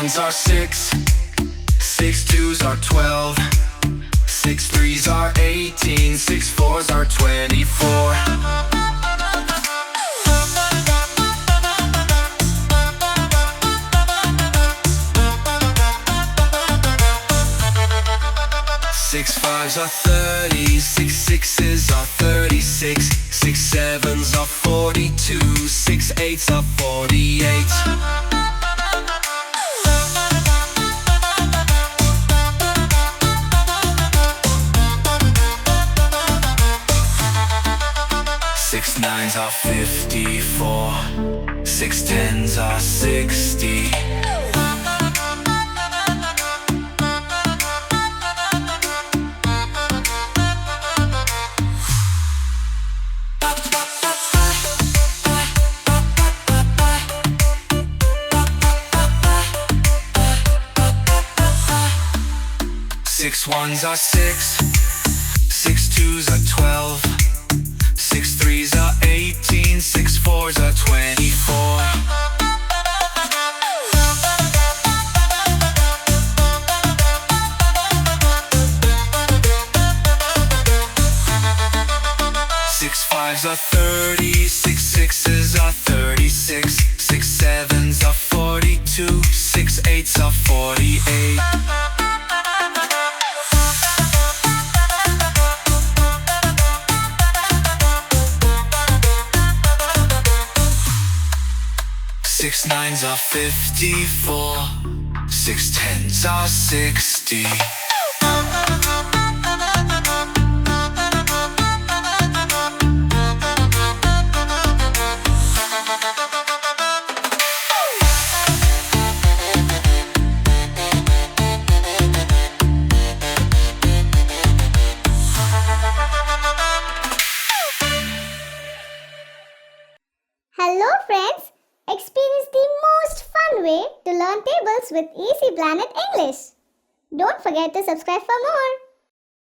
ones are 6, 6 twos are 12, 6 threes are 18, 6 fours are 24. 6 fives are 30, 6 sixes are 36, 6 sevens are 42, 6 eights are 48. 6 nines are 54, 6 tens are 60. 6 ones are 6, 6 twos are 12, 6 threes are 18, 6 fours are 24. 6 fives are 30, 6 sixes are 36, 6 sevens are 42, 6 eights are 48. 6 nines are 54, 6 tens are 60. Hello friends! Experience the most fun way to learn tables with Easy Planet English. Don't forget to subscribe for more.